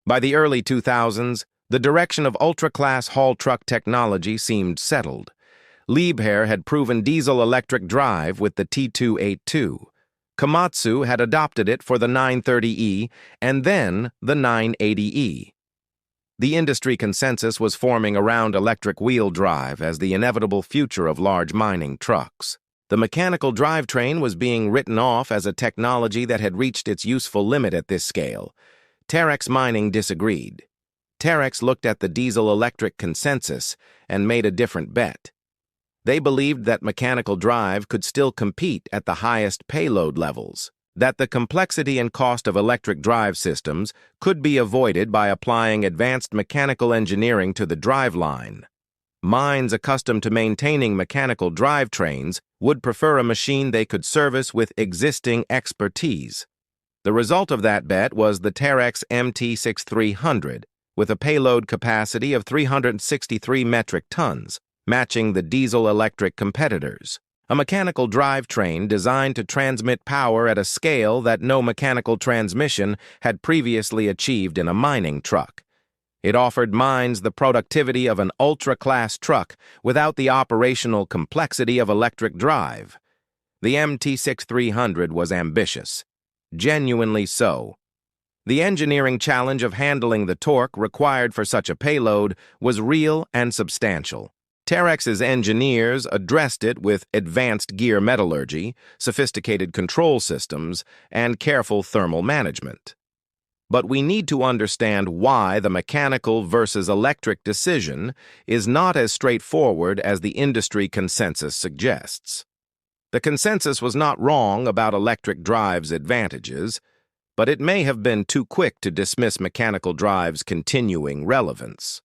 By the early 2000s, the direction of ultra-class haul truck technology seemed settled. Liebherr had proven diesel-electric drive with the T282. Komatsu had adopted it for the 930E and then the 980E. The industry consensus was forming around electric wheel drive as the inevitable future of large mining trucks. The mechanical drivetrain was being written off as a technology that had reached its useful limit at this scale. Terex Mining disagreed. Terex looked at the diesel-electric consensus and made a different bet. They believed that mechanical drive could still compete at the highest payload levels, that the complexity and cost of electric drive systems could be avoided by applying advanced mechanical engineering to the driveline. Mines accustomed to maintaining mechanical drivetrains would prefer a machine they could service with existing expertise. The result of that bet was the Terex MT6300, with a payload capacity of 363 metric tons, matching the diesel-electric competitors. A mechanical drivetrain designed to transmit power at a scale that no mechanical transmission had previously achieved in a mining truck. It offered mines the productivity of an ultra-class truck without the operational complexity of electric drive. The MT6300 was ambitious. Genuinely so. The engineering challenge of handling the torque required for such a payload was real and substantial. Terex's engineers addressed it with advanced gear metallurgy, sophisticated control systems, and careful thermal management. But we need to understand why the mechanical versus electric decision is not as straightforward as the industry consensus suggests. The consensus was not wrong about electric drive's advantages, but it may have been too quick to dismiss mechanical drive's continuing relevance.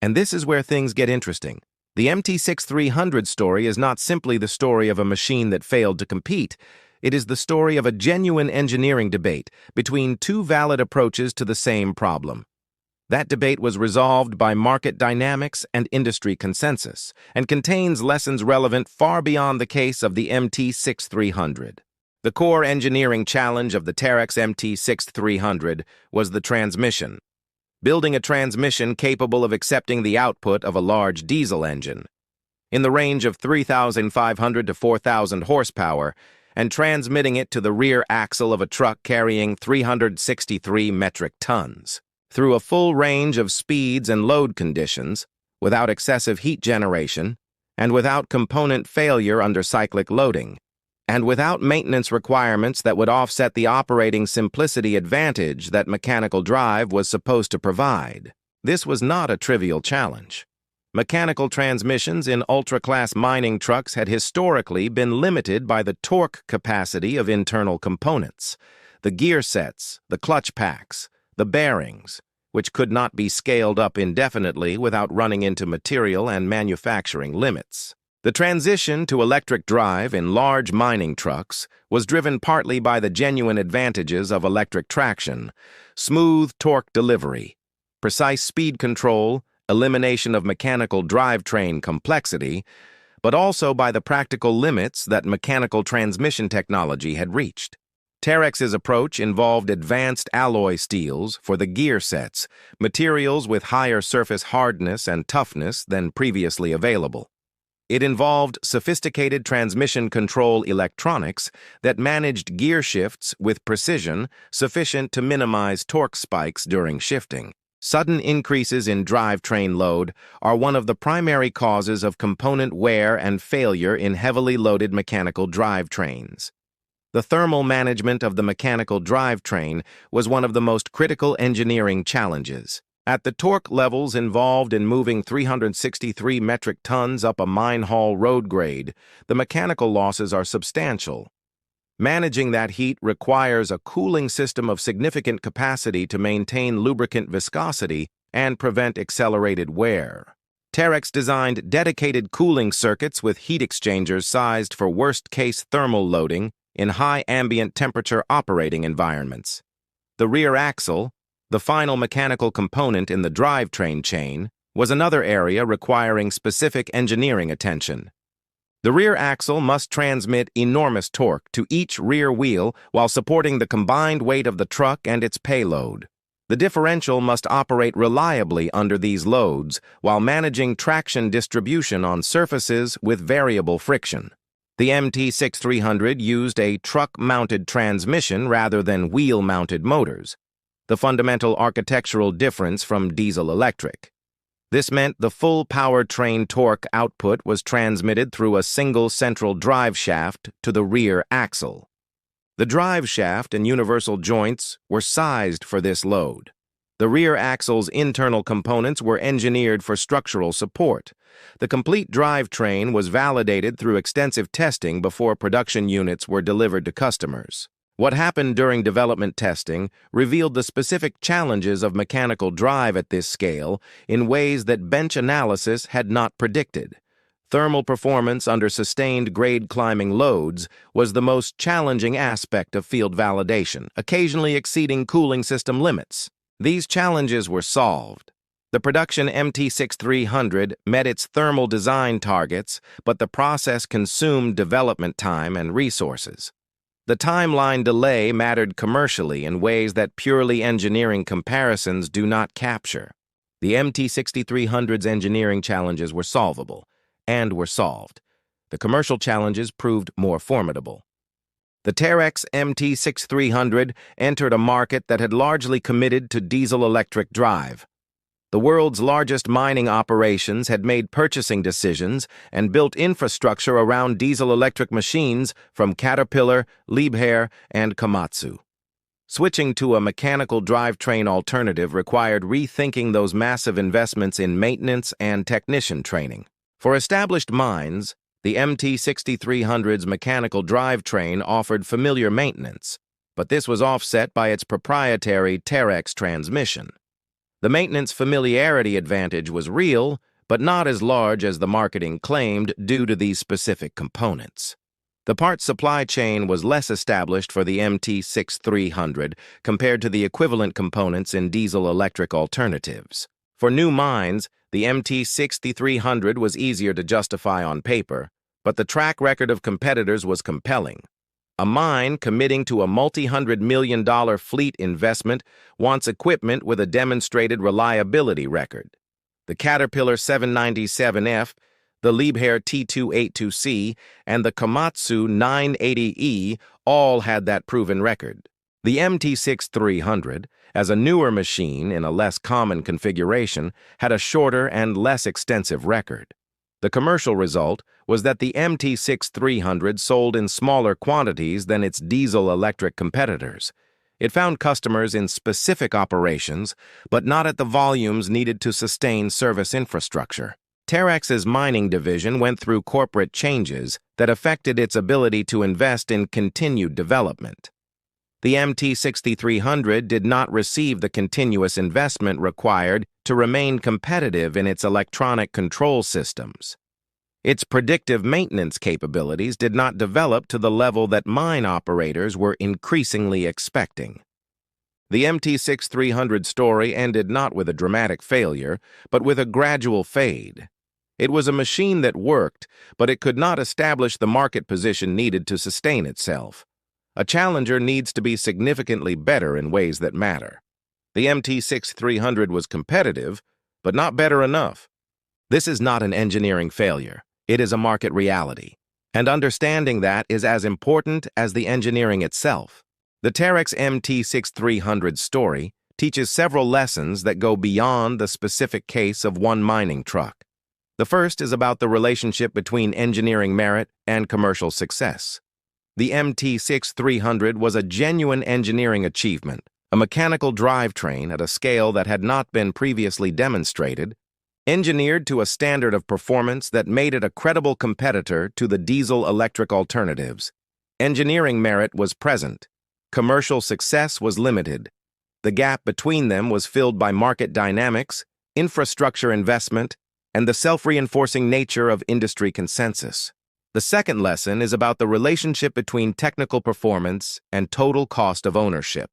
And this is where things get interesting. The MT6300 story is not simply the story of a machine that failed to compete. It is the story of a genuine engineering debate between two valid approaches to the same problem. That debate was resolved by market dynamics and industry consensus, and contains lessons relevant far beyond the case of the MT6300. The core engineering challenge of the Terex MT6300 was the transmission. Building a transmission capable of accepting the output of a large diesel engine, in the range of 3,500 to 4,000 horsepower, and transmitting it to the rear axle of a truck carrying 363 metric tons. Through a full range of speeds and load conditions, without excessive heat generation, and without component failure under cyclic loading, and without maintenance requirements that would offset the operating simplicity advantage that mechanical drive was supposed to provide. This was not a trivial challenge. Mechanical transmissions in ultra-class mining trucks had historically been limited by the torque capacity of internal components, the gear sets, the clutch packs, the bearings, which could not be scaled up indefinitely without running into material and manufacturing limits. The transition to electric drive in large mining trucks was driven partly by the genuine advantages of electric traction, smooth torque delivery, precise speed control, elimination of mechanical drivetrain complexity, but also by the practical limits that mechanical transmission technology had reached. Terex's approach involved advanced alloy steels for the gear sets, materials with higher surface hardness and toughness than previously available. It involved sophisticated transmission control electronics that managed gear shifts with precision sufficient to minimize torque spikes during shifting. Sudden increases in drivetrain load are one of the primary causes of component wear and failure in heavily loaded mechanical drivetrains. The thermal management of the mechanical drivetrain was one of the most critical engineering challenges. At the torque levels involved in moving 363 metric tons up a mine haul road grade, the mechanical losses are substantial. Managing that heat requires a cooling system of significant capacity to maintain lubricant viscosity and prevent accelerated wear. Terex designed dedicated cooling circuits with heat exchangers sized for worst-case thermal loading in high ambient temperature operating environments. The rear axle, the final mechanical component in the drivetrain chain, was another area requiring specific engineering attention. The rear axle must transmit enormous torque to each rear wheel while supporting the combined weight of the truck and its payload. The differential must operate reliably under these loads while managing traction distribution on surfaces with variable friction. The MT6300 used a truck-mounted transmission rather than wheel-mounted motors, the fundamental architectural difference from diesel-electric. This meant the full powertrain torque output was transmitted through a single central drive shaft to the rear axle. The drive shaft and universal joints were sized for this load. The rear axle's internal components were engineered for structural support. The complete drivetrain was validated through extensive testing before production units were delivered to customers. What happened during development testing revealed the specific challenges of mechanical drive at this scale in ways that bench analysis had not predicted. Thermal performance under sustained grade climbing loads was the most challenging aspect of field validation, occasionally exceeding cooling system limits. These challenges were solved. The production MT6300 met its thermal design targets, but the process consumed development time and resources. The timeline delay mattered commercially in ways that purely engineering comparisons do not capture. The MT6300's engineering challenges were solvable, and were solved. The commercial challenges proved more formidable. The Terex MT6300 entered a market that had largely committed to diesel-electric drive. The world's largest mining operations had made purchasing decisions and built infrastructure around diesel-electric machines from Caterpillar, Liebherr, and Komatsu. Switching to a mechanical drivetrain alternative required rethinking those massive investments in maintenance and technician training. For established mines, the MT6300's mechanical drivetrain offered familiar maintenance, but this was offset by its proprietary Terex transmission. The maintenance familiarity advantage was real, but not as large as the marketing claimed due to these specific components. The parts supply chain was less established for the MT6300 compared to the equivalent components in diesel-electric alternatives. For new mines, the MT6300 was easier to justify on paper, but the track record of competitors was compelling. A mine committing to a multi-hundred-million-dollar fleet investment wants equipment with a demonstrated reliability record. The Caterpillar 797F, the Liebherr T282C, and the Komatsu 980E all had that proven record. The MT6300, as a newer machine in a less common configuration, had a shorter and less extensive record. The commercial result was that the MT6300 sold in smaller quantities than its diesel-electric competitors. It found customers in specific operations, but not at the volumes needed to sustain service infrastructure. Terex's mining division went through corporate changes that affected its ability to invest in continued development. The MT6300 did not receive the continuous investment required to remain competitive in its electronic control systems. Its predictive maintenance capabilities did not develop to the level that mine operators were increasingly expecting. The MT6300 story ended not with a dramatic failure, but with a gradual fade. It was a machine that worked, but it could not establish the market position needed to sustain itself. A challenger needs to be significantly better in ways that matter. The MT6300 was competitive, but not better enough. This is not an engineering failure. It is a market reality. And understanding that is as important as the engineering itself. The Terex MT6300 story teaches several lessons that go beyond the specific case of one mining truck. The first is about the relationship between engineering merit and commercial success. The MT6300 was a genuine engineering achievement, a mechanical drivetrain at a scale that had not been previously demonstrated, engineered to a standard of performance that made it a credible competitor to the diesel-electric alternatives. Engineering merit was present. Commercial success was limited. The gap between them was filled by market dynamics, infrastructure investment, and the self-reinforcing nature of industry consensus. The second lesson is about the relationship between technical performance and total cost of ownership.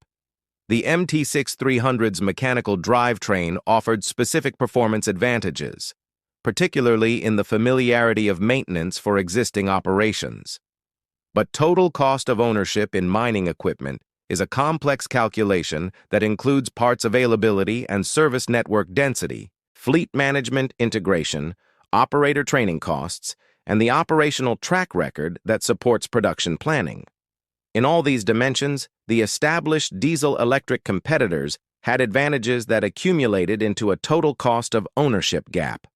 The MT6300's mechanical drivetrain offered specific performance advantages, particularly in the familiarity of maintenance for existing operations. But total cost of ownership in mining equipment is a complex calculation that includes parts availability and service network density, fleet management integration, operator training costs, and the operational track record that supports production planning. In all these dimensions, the established diesel-electric competitors had advantages that accumulated into a total cost of ownership gap.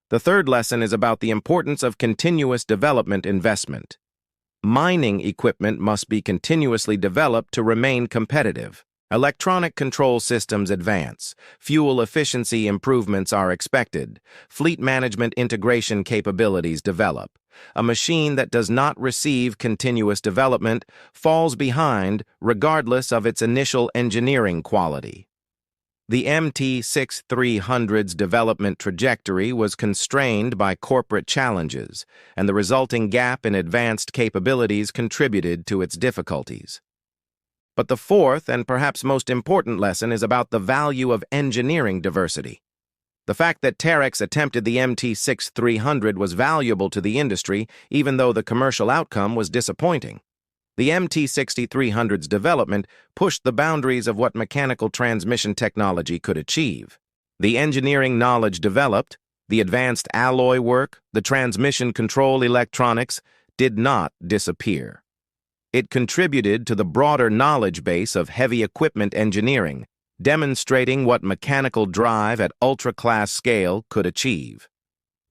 The third lesson is about the importance of continuous development investment. Mining equipment must be continuously developed to remain competitive. Electronic control systems advance, fuel efficiency improvements are expected, fleet management integration capabilities develop. A machine that does not receive continuous development falls behind regardless of its initial engineering quality. The MT6300's development trajectory was constrained by corporate challenges, and the resulting gap in advanced capabilities contributed to its difficulties. But the fourth and perhaps most important lesson is about the value of engineering diversity. The fact that Terex attempted the MT6300 was valuable to the industry, even though the commercial outcome was disappointing. The MT6300's development pushed the boundaries of what mechanical transmission technology could achieve. The engineering knowledge developed, the advanced alloy work, the transmission control electronics, did not disappear. It contributed to the broader knowledge base of heavy equipment engineering, demonstrating what mechanical drive at ultra-class scale could achieve.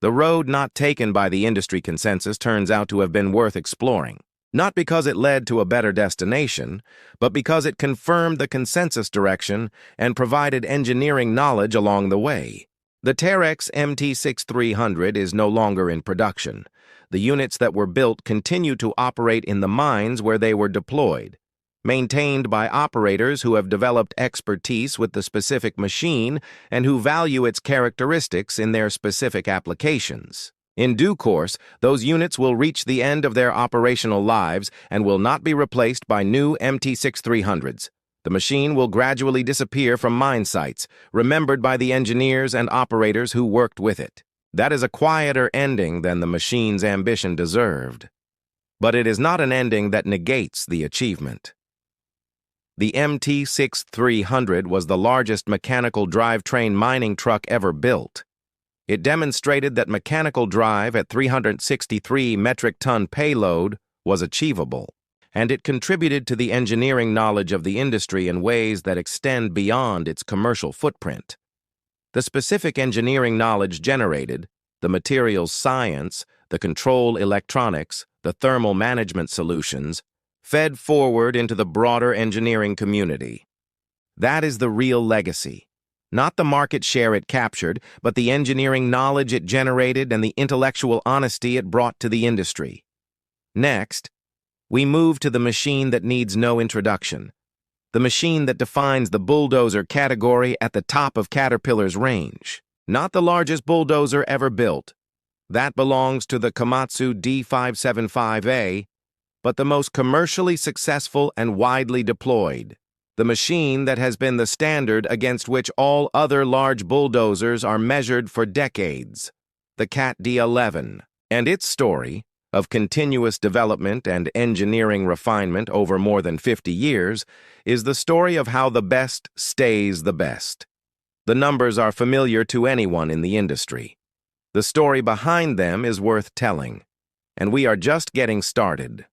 The road not taken by the industry consensus turns out to have been worth exploring. Not because it led to a better destination, but because it confirmed the consensus direction and provided engineering knowledge along the way. The Terex MT6300 is no longer in production. The units that were built continue to operate in the mines where they were deployed, maintained by operators who have developed expertise with the specific machine and who value its characteristics in their specific applications. In due course, those units will reach the end of their operational lives and will not be replaced by new MT6300s. The machine will gradually disappear from mine sites, remembered by the engineers and operators who worked with it. That is a quieter ending than the machine's ambition deserved. But it is not an ending that negates the achievement. The MT6300 was the largest mechanical drivetrain mining truck ever built. It demonstrated that mechanical drive at 363 metric ton payload was achievable, and it contributed to the engineering knowledge of the industry in ways that extend beyond its commercial footprint. The specific engineering knowledge generated, the materials science, the control electronics, the thermal management solutions, fed forward into the broader engineering community. That is the real legacy. Not the market share it captured, but the engineering knowledge it generated and the intellectual honesty it brought to the industry. Next, we move to the machine that needs no introduction. The machine that defines the bulldozer category at the top of Caterpillar's range. Not the largest bulldozer ever built. That belongs to the Komatsu D575A, but the most commercially successful and widely deployed. The machine that has been the standard against which all other large bulldozers are measured for decades, the Cat D11, and its story of continuous development and engineering refinement over more than 50 years is the story of how the best stays the best. The numbers are familiar to anyone in the industry. The story behind them is worth telling, and we are just getting started.